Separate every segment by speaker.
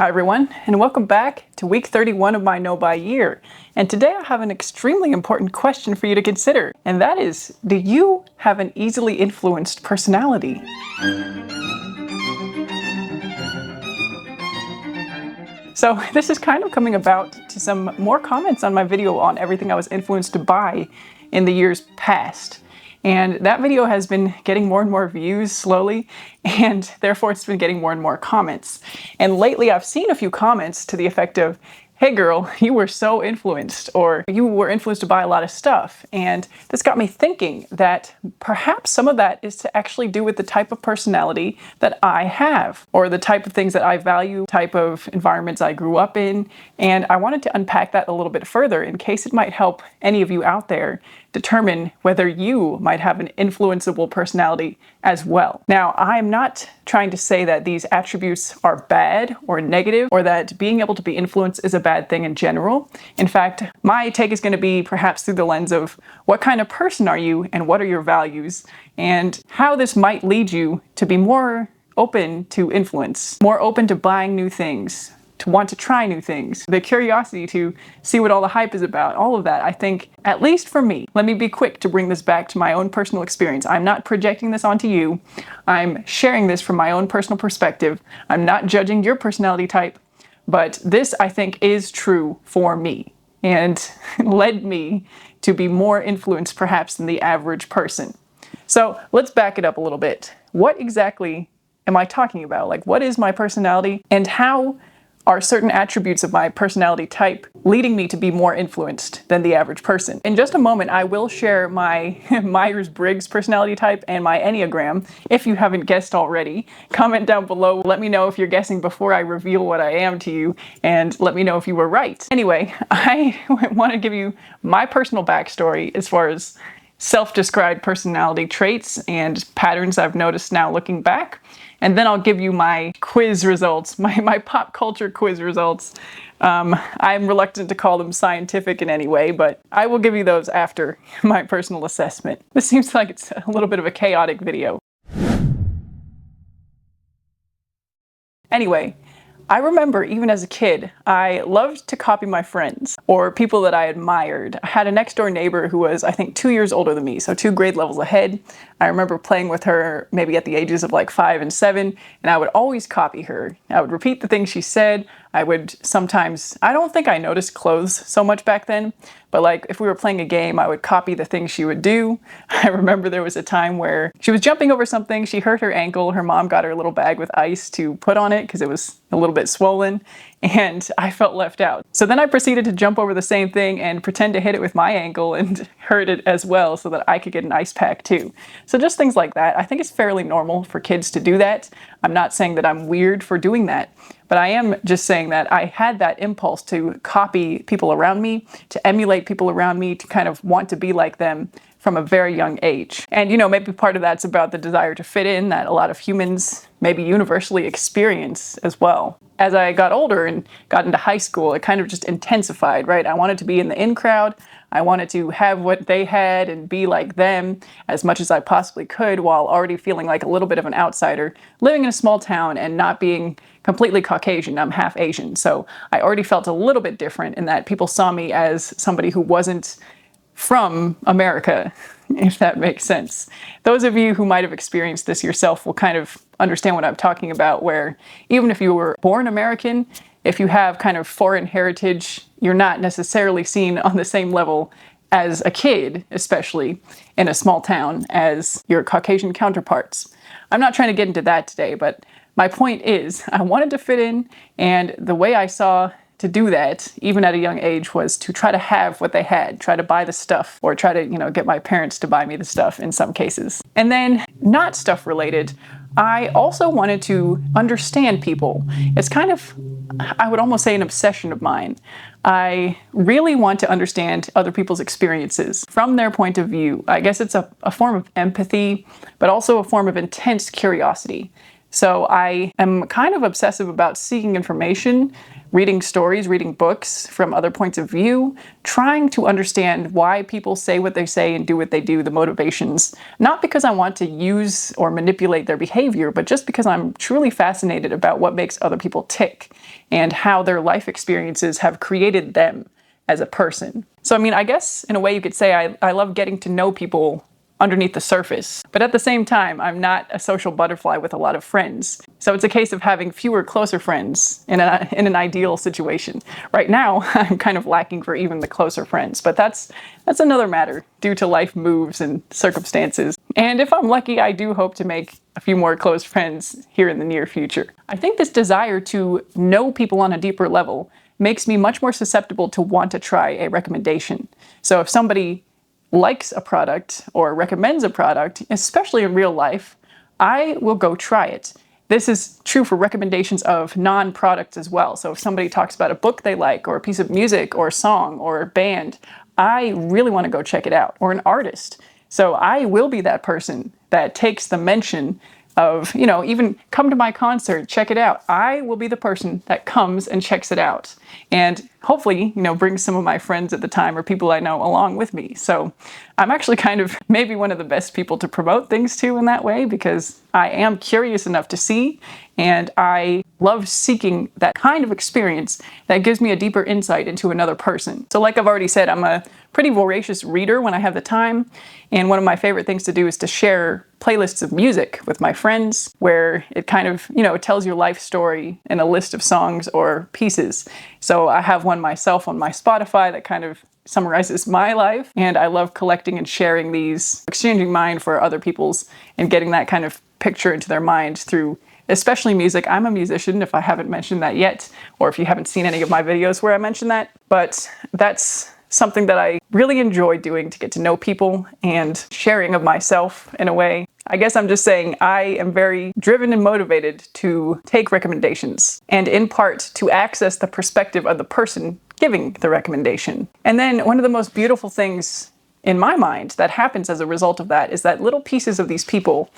Speaker 1: Hi everyone, and welcome back to week 31 of my Know by Year. And today I have an extremely important question for you to consider, and that is, do you have an easily influenced personality? So this is kind of coming about to some more comments on my video on everything I was influenced by in the years past. And that video has been getting more and more views slowly, and therefore it's been getting more and more comments. And lately I've seen a few comments to the effect of, hey girl, you were so influenced, or you were influenced by a lot of stuff. And this got me thinking that perhaps some of that is to actually do with the type of personality that I have, or the type of things that I value, type of environments I grew up in. And I wanted to unpack that a little bit further in case it might help any of you out there determine whether you might have an influenceable personality as well. Now, I'm not trying to say that these attributes are bad or negative, or that being able to be influenced is a bad thing in general. In fact, my take is going to be perhaps through the lens of what kind of person are you and what are your values, and how this might lead you to be more open to influence, more open to buying new things, to want to try new things, the curiosity to see what all the hype is about, all of that. I think, at least for me, let me be quick to bring this back to my own personal experience. I'm not projecting this onto you. I'm sharing this from my own personal perspective. I'm not judging your personality type, but this, I think, is true for me and led me to be more influenced perhaps than the average person. So let's back it up a little bit. What exactly am I talking about? Like, what is my personality, and how are certain attributes of my personality type leading me to be more influenced than the average person? In just a moment, I will share my Myers-Briggs personality type and my Enneagram, if you haven't guessed already. Comment down below, let me know if you're guessing before I reveal what I am to you, and let me know if you were right. Anyway, I want to give you my personal backstory as far as self-described personality traits and patterns I've noticed now looking back. And then I'll give you my quiz results, my pop culture quiz results. I'm reluctant to call them scientific in any way, but I will give you those after my personal assessment. This seems like it's a little bit of a chaotic video. Anyway, I remember even as a kid, I loved to copy my friends or people that I admired. I had a next door neighbor who was, I think, 2 years older than me, so 2 grade levels ahead. I remember playing with her maybe at the ages of like 5 and 7, and I would always copy her. I would repeat the things she said. I would sometimes, I don't think I noticed clothes so much back then, but like if we were playing a game, I would copy the things she would do. I remember there was a time where she was jumping over something, she hurt her ankle, her mom got her a little bag with ice to put on it because it was a little bit swollen, and I felt left out. So then I proceeded to jump over the same thing and pretend to hit it with my ankle and hurt it as well so that I could get an ice pack too. So just things like that. I think it's fairly normal for kids to do that. I'm not saying that I'm weird for doing that, but I am just saying that I had that impulse to copy people around me, to emulate people around me, to kind of want to be like them from a very young age. And you know, maybe part of that's about the desire to fit in that a lot of humans maybe universally experience as well. As I got older and got into high school, it kind of just intensified, right? I wanted to be in the in crowd. I wanted to have what they had and be like them as much as I possibly could, while already feeling like a little bit of an outsider, living in a small town and not being completely Caucasian. I'm half Asian, so I already felt a little bit different in that people saw me as somebody who wasn't from America, if that makes sense. Those of you who might have experienced this yourself will kind of understand what I'm talking about, where even if you were born American, if you have kind of foreign heritage, you're not necessarily seen on the same level as a kid, especially in a small town, as your Caucasian counterparts. I'm not trying to get into that today, but my point is I wanted to fit in, and the way I saw to do that, even at a young age, was to try to have what they had, try to buy the stuff, or try to, get my parents to buy me the stuff in some cases. And then, not stuff related, I also wanted to understand people. It's kind of, I would almost say, an obsession of mine. I really want to understand other people's experiences from their point of view. I guess it's a form of empathy, but also a form of intense curiosity. So I am kind of obsessive about seeking information, reading stories, reading books from other points of view, trying to understand why people say what they say and do what they do, the motivations. Not because I want to use or manipulate their behavior, but just because I'm truly fascinated about what makes other people tick and how their life experiences have created them as a person. So, I mean, I guess in a way you could say I love getting to know people underneath the surface. But at the same time, I'm not a social butterfly with a lot of friends. So it's a case of having fewer closer friends in an ideal situation. Right now, I'm kind of lacking for even the closer friends, but that's another matter due to life moves and circumstances. And if I'm lucky, I do hope to make a few more close friends here in the near future. I think this desire to know people on a deeper level makes me much more susceptible to want to try a recommendation. So if somebody likes a product or recommends a product, especially in real life, I will go try it. This is true for recommendations of non-products as well. So if somebody talks about a book they like, or a piece of music, or a song, or a band, I really want to go check it out, or an artist. So I will be that person that takes the mention of, even come to my concert, check it out. I will be the person that comes and checks it out. And hopefully, bring some of my friends at the time or people I know along with me. So I'm actually kind of maybe one of the best people to promote things to in that way, because I am curious enough to see, and I love seeking that kind of experience that gives me a deeper insight into another person. So like I've already said, I'm a pretty voracious reader when I have the time. And one of my favorite things to do is to share playlists of music with my friends, where it kind of, it tells your life story in a list of songs or pieces. So I have one myself on my Spotify that kind of summarizes my life. And I love collecting and sharing these, exchanging mine for other people's, and getting that kind of picture into their mind through especially music. I'm a musician, if I haven't mentioned that yet, or if you haven't seen any of my videos where I mention that. But that's something that I really enjoy doing, to get to know people and sharing of myself in a way. I guess I'm just saying I am very driven and motivated to take recommendations, and in part to access the perspective of the person giving the recommendation. And then one of the most beautiful things in my mind that happens as a result of that is that little pieces of these people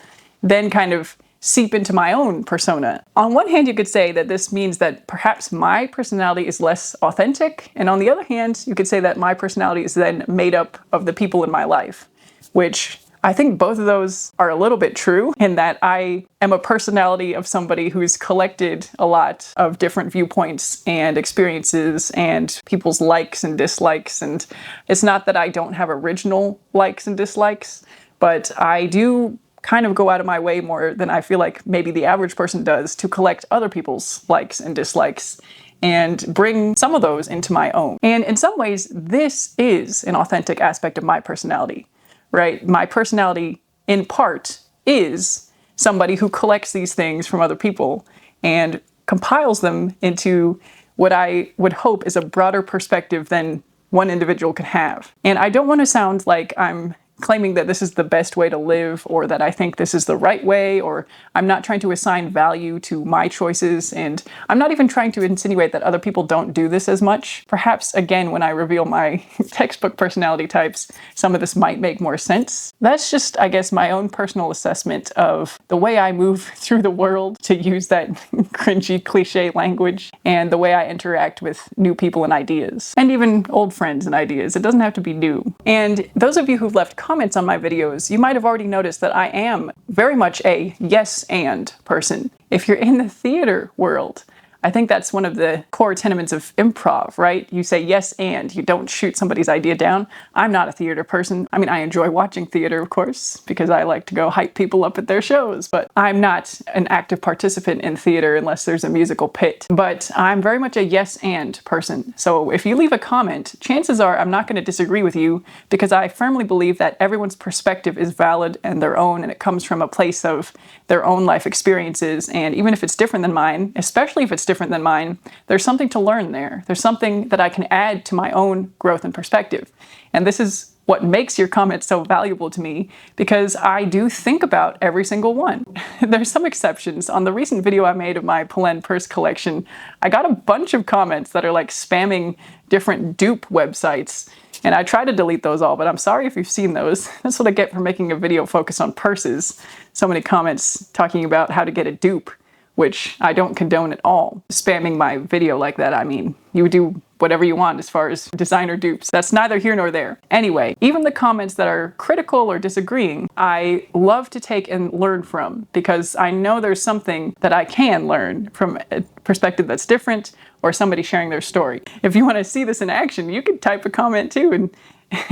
Speaker 1: then kind of seep into my own persona. On one hand, you could say that this means that perhaps my personality is less authentic, and on the other hand, you could say that my personality is then made up of the people in my life, which I think both of those are a little bit true, in that I am a personality of somebody who's collected a lot of different viewpoints and experiences and people's likes and dislikes. And it's not that I don't have original likes and dislikes, but I do kind of go out of my way more than I feel like maybe the average person does to collect other people's likes and dislikes and bring some of those into my own. And in some ways, this is an authentic aspect of my personality, right? My personality, in part, is somebody who collects these things from other people and compiles them into what I would hope is a broader perspective than one individual can have. And I don't want to sound like I'm claiming that this is the best way to live, or that I think this is the right way, or I'm not trying to assign value to my choices, and I'm not even trying to insinuate that other people don't do this as much. Perhaps, again, when I reveal my textbook personality types, some of this might make more sense. That's just, I guess, my own personal assessment of the way I move through the world, to use that cringy cliche language, and the way I interact with new people and ideas, and even old friends and ideas. It doesn't have to be new. And those of you who've left comments on my videos, you might have already noticed that I am very much a yes and person. If you're in the theater world, I think that's one of the core tenets of improv, right? You say yes and, you don't shoot somebody's idea down. I'm not a theater person. I mean, I enjoy watching theater, of course, because I like to go hype people up at their shows, but I'm not an active participant in theater unless there's a musical pit. But I'm very much a yes and person. So if you leave a comment, chances are I'm not going to disagree with you, because I firmly believe that everyone's perspective is valid and their own, and it comes from a place of their own life experiences. And even if it's different than mine, especially if it's different than mine, there's something to learn there. There's something that I can add to my own growth and perspective. And this is what makes your comments so valuable to me, because I do think about every single one. There's some exceptions. On the recent video I made of my Polen purse collection, I got a bunch of comments that are like spamming different dupe websites. And I try to delete those all, but I'm sorry if you've seen those. That's what I get for making a video focused on purses. So many comments talking about how to get a dupe, which I don't condone at all. Spamming my video like that, I mean, you do whatever you want as far as designer dupes. That's neither here nor there. Anyway, even the comments that are critical or disagreeing, I love to take and learn from, because I know there's something that I can learn from a perspective that's different, or somebody sharing their story. If you want to see this in action, you can type a comment too and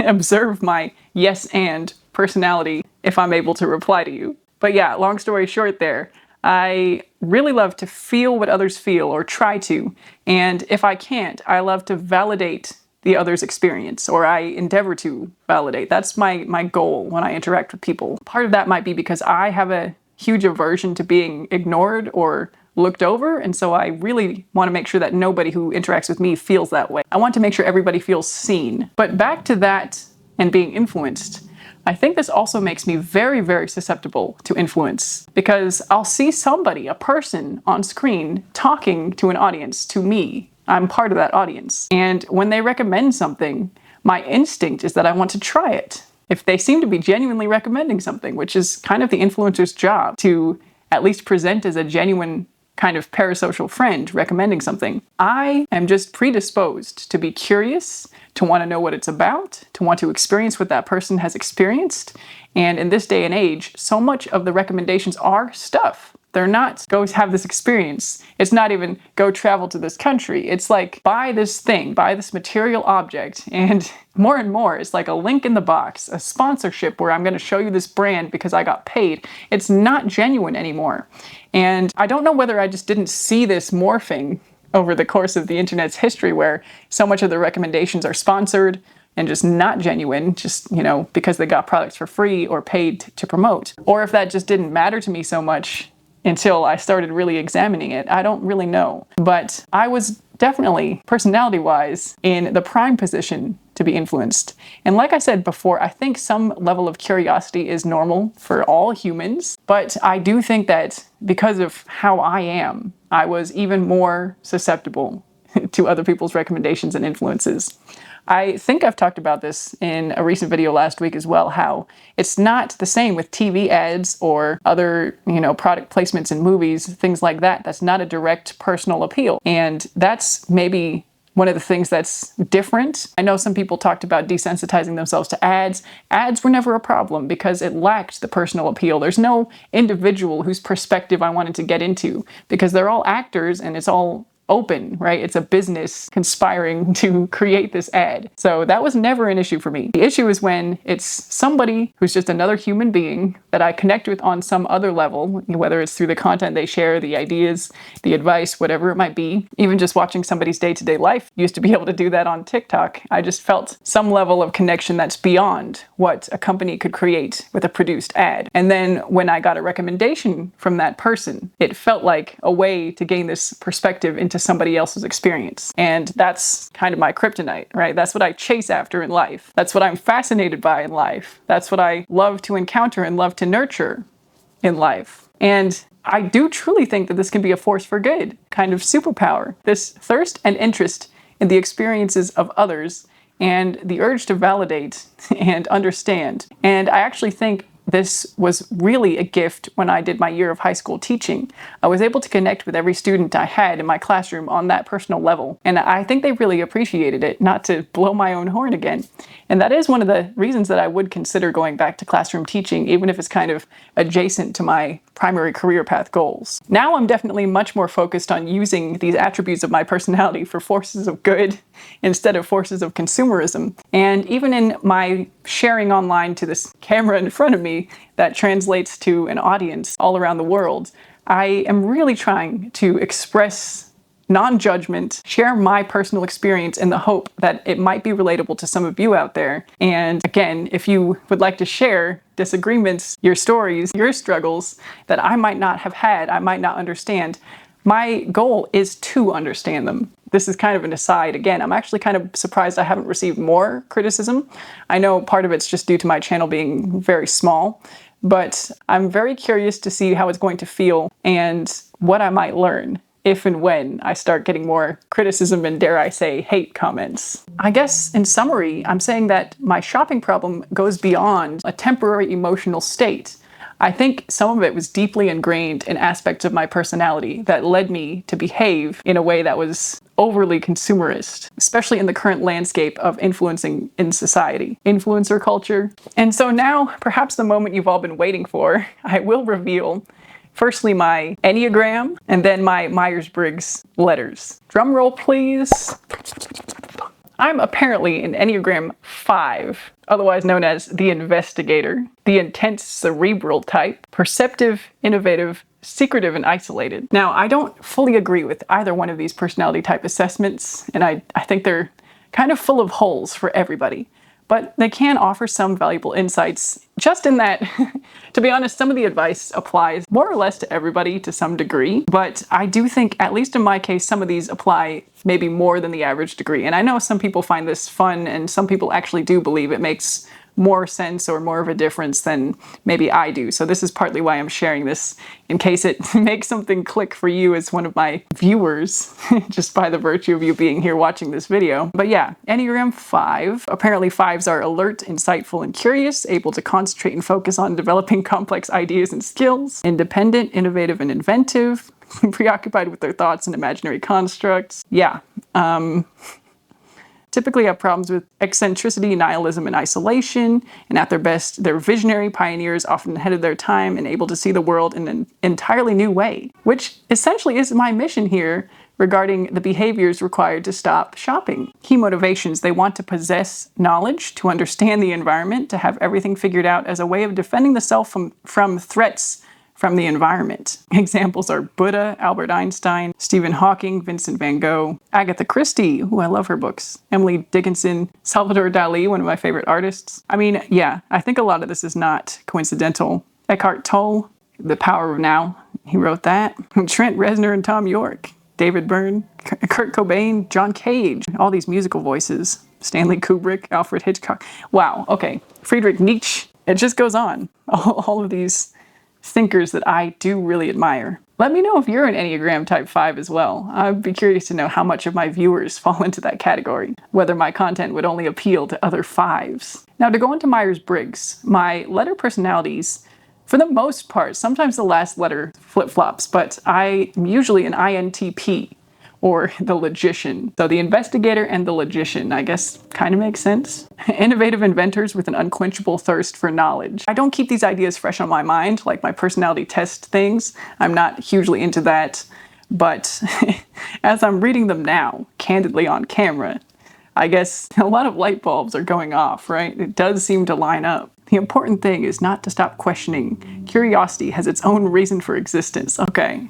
Speaker 1: observe my yes and personality if I'm able to reply to you. But yeah, long story short there, I really love to feel what others feel, or try to. And if I can't, I love to validate the other's experience, or I endeavor to validate. That's my goal when I interact with people. Part of that might be because I have a huge aversion to being ignored or looked over, and so I really want to make sure that nobody who interacts with me feels that way. I want to make sure everybody feels seen. But back to that and being influenced, I think this also makes me very, very susceptible to influence, because I'll see somebody, a person on screen, talking to an audience, to me. I'm part of that audience. And when they recommend something, my instinct is that I want to try it. If they seem to be genuinely recommending something, which is kind of the influencer's job, to at least present as a genuine kind of parasocial friend recommending something, I am just predisposed to be curious, to want to know what it's about, to want to experience what that person has experienced. And in this day and age, so much of the recommendations are stuff. They're not go have this experience. It's not even go travel to this country. It's like buy this thing, buy this material object. And more, it's like a link in the box, a sponsorship where I'm going to show you this brand because I got paid. It's not genuine anymore. And I don't know whether I just didn't see this morphing over the course of the internet's history, where so much of the recommendations are sponsored and just not genuine, just, you know, because they got products for free or paid to promote. Or if that just didn't matter to me so much until I started really examining it. I don't really know. But I was definitely, personality-wise, in the prime position to be influenced. And like I said before, I think some level of curiosity is normal for all humans. But I do think that because of how I am, I was even more susceptible to other people's recommendations and influences. I think I've talked about this in a recent video last week as well, how it's not the same with TV ads or other, product placements in movies, things like that. That's not a direct personal appeal. And that's maybe one of the things that's different. I know some people talked about desensitizing themselves to ads. Ads were never a problem because it lacked the personal appeal. There's no individual whose perspective I wanted to get into, because they're all actors and it's all open, right? It's a business conspiring to create this ad. So that was never an issue for me. The issue is when it's somebody who's just another human being that I connect with on some other level, whether it's through the content they share, the ideas, the advice, whatever it might be. Even just watching somebody's day-to-day life, used to be able to do that on TikTok. I just felt some level of connection that's beyond what a company could create with a produced ad. And then when I got a recommendation from that person, it felt like a way to gain this perspective into somebody else's experience. And that's kind of my kryptonite, right? That's what I chase after in life. That's what I'm fascinated by in life. That's what I love to encounter and love to nurture in life. And I do truly think that this can be a force for good, kind of superpower. This thirst and interest in the experiences of others and the urge to validate and understand. And I actually think this was really a gift when I did my year of high school teaching. I was able to connect with every student I had in my classroom on that personal level. And I think they really appreciated it, not to blow my own horn again. And that is one of the reasons that I would consider going back to classroom teaching, even if it's kind of adjacent to my primary career path goals. Now I'm definitely much more focused on using these attributes of my personality for forces of good instead of forces of consumerism. And even in my sharing online to this camera in front of me that translates to an audience all around the world, I am really trying to express non-judgment, share my personal experience in the hope that it might be relatable to some of you out there. And again, if you would like to share disagreements, your stories, your struggles that I might not have had, I might not understand, my goal is to understand them. this is kind of an aside again, I'm actually kind of surprised I haven't received more criticism. I know part of it's just due to my channel being very small, but I'm very curious to see how it's going to feel and what I might learn if and when I start getting more criticism and, dare I say, hate comments. I guess in summary, I'm saying that my shopping problem goes beyond a temporary emotional state. I think some of it was deeply ingrained in aspects of my personality that led me to behave in a way that was overly consumerist, especially in the current landscape of influencing in society, influencer culture. And so now, perhaps the moment you've all been waiting for, I will reveal firstly my Enneagram and then my Myers-Briggs letters. Drum roll, please. I'm apparently an Enneagram 5, otherwise known as the investigator, the intense cerebral type, perceptive, innovative, secretive, and isolated. Now, I don't fully agree with either one of these personality type assessments, and I think they're kind of full of holes for everybody. But they can offer some valuable insights, just in that, to be honest, some of the advice applies more or less to everybody to some degree. But I do think, at least in my case, some of these apply maybe more than the average degree. And I know some people find this fun, and some people actually do believe it makes more sense or more of a difference than maybe I do. So this is partly why I'm sharing this, in case it makes something click for you as one of my viewers, just by the virtue of you being here watching this video. But yeah, Enneagram 5. Apparently 5s are alert, insightful, and curious, able to concentrate and focus on developing complex ideas and skills, independent, innovative, and inventive, preoccupied with their thoughts and imaginary constructs. Yeah, typically have problems with eccentricity, nihilism, and isolation, and at their best, they're visionary pioneers, often ahead of their time and able to see the world in an entirely new way, which essentially is my mission here regarding the behaviors required to stop shopping. Key motivations: they want to possess knowledge, to understand the environment, to have everything figured out as a way of defending the self from threats from the environment. Examples are Buddha, Albert Einstein, Stephen Hawking, Vincent van Gogh, Agatha Christie, I love her books, Emily Dickinson, Salvador Dali, one of my favorite artists. I mean, yeah, I think a lot of this is not coincidental. Eckhart Tolle, The Power of Now, he wrote that. Trent Reznor and Tom York, David Byrne, Kurt Cobain, John Cage, all these musical voices, Stanley Kubrick, Alfred Hitchcock. Wow, okay, Friedrich Nietzsche, it just goes on. All of these thinkers that I do really admire. Let me know if you're an Enneagram Type 5 as well. I'd be curious to know how much of my viewers fall into that category, whether my content would only appeal to other 5s. Now, to go into Myers-Briggs, my letter personalities, for the most part, sometimes the last letter flip-flops, but I'm usually an INTP, or the logician. So the investigator and the logician, I guess, kind of makes sense. Innovative inventors with an unquenchable thirst for knowledge. I don't keep these ideas fresh on my mind, like my personality test things. I'm not hugely into that, but as I'm reading them now, candidly on camera, I guess a lot of light bulbs are going off, right? It does seem to line up. The important thing is not to stop questioning. Curiosity has its own reason for existence. Okay.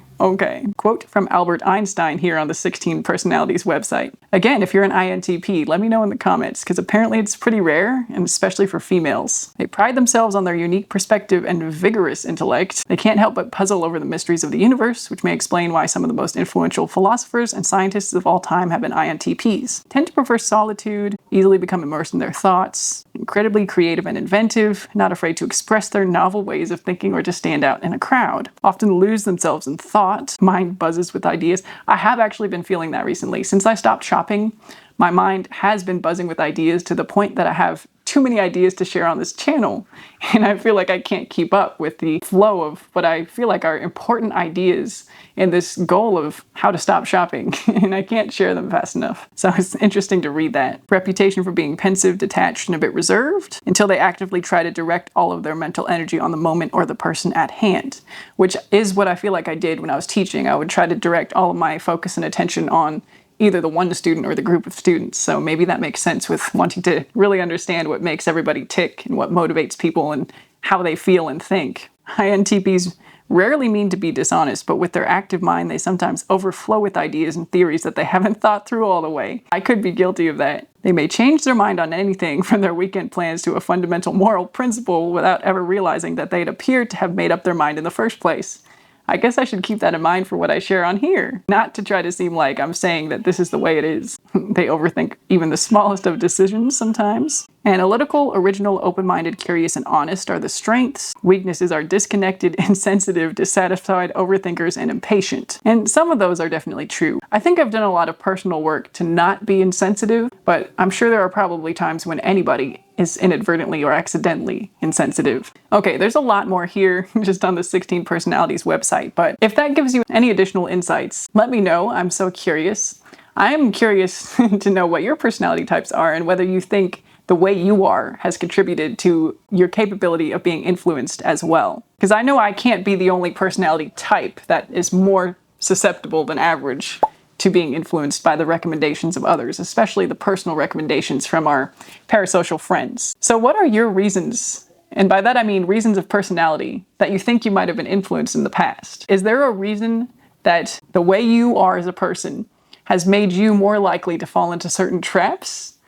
Speaker 1: Quote from Albert Einstein here on the 16 Personalities website. Again, if you're an INTP, let me know in the comments, because apparently it's pretty rare, and especially for females. They pride themselves on their unique perspective and vigorous intellect. They can't help but puzzle over the mysteries of the universe, which may explain why some of the most influential philosophers and scientists of all time have been INTPs. Tend to prefer solitude, easily become immersed in their thoughts, incredibly creative and inventive, not afraid to express their novel ways of thinking or to stand out in a crowd. Often lose themselves in thought, mind buzzes with ideas. I have actually been feeling that recently. Since I stopped shopping, my mind has been buzzing with ideas to the point that I have too many ideas to share on this channel, and I feel like I can't keep up with the flow of what I feel like are important ideas in this goal of how to stop shopping, and I can't share them fast enough. So it's interesting to read that. Reputation for being pensive, detached, and a bit reserved, until they actively try to direct all of their mental energy on the moment or the person at hand, which is what I feel like I did when I was teaching. I would try to direct all of my focus and attention on either the one student or the group of students. So maybe that makes sense with wanting to really understand what makes everybody tick and what motivates people and how they feel and think. INTPs rarely mean to be dishonest, but with their active mind, they sometimes overflow with ideas and theories that they haven't thought through all the way. I could be guilty of that. They may change their mind on anything from their weekend plans to a fundamental moral principle without ever realizing that they'd appeared to have made up their mind in the first place. I guess I should keep that in mind for what I share on here. Not to try to seem like I'm saying that this is the way it is. They overthink even the smallest of decisions sometimes. Analytical, original, open-minded, curious, and honest are the strengths. Weaknesses are disconnected, insensitive, dissatisfied, overthinkers, and impatient. And some of those are definitely true. I think I've done a lot of personal work to not be insensitive, but I'm sure there are probably times when anybody is inadvertently or accidentally insensitive. Okay, there's a lot more here just on the 16 Personalities website, but if that gives you any additional insights, let me know. I'm so curious. I'm curious to know what your personality types are and whether you think the way you are has contributed to your capability of being influenced as well. Because I know I can't be the only personality type that is more susceptible than average to being influenced by the recommendations of others, especially the personal recommendations from our parasocial friends. So what are your reasons, and by that I mean reasons of personality, that you think you might have been influenced in the past? Is there a reason that the way you are as a person has made you more likely to fall into certain traps?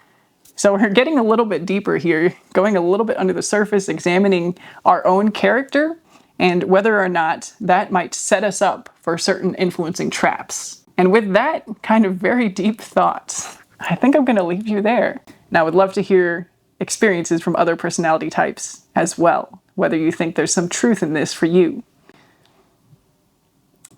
Speaker 1: So we're getting a little bit deeper here, going a little bit under the surface, examining our own character and whether or not that might set us up for certain influencing traps. And with that kind of very deep thoughts, I think I'm going to leave you there. And I would love to hear experiences from other personality types as well, whether you think there's some truth in this for you.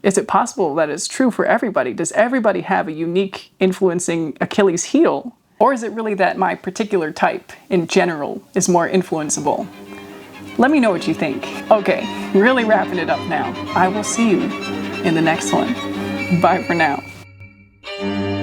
Speaker 1: Is it possible that it's true for everybody? Does everybody have a unique influencing Achilles heel? Or is it really that my particular type in general is more influenceable? Let me know what you think. Okay, really wrapping it up now. I will see you in the next one. Bye for now.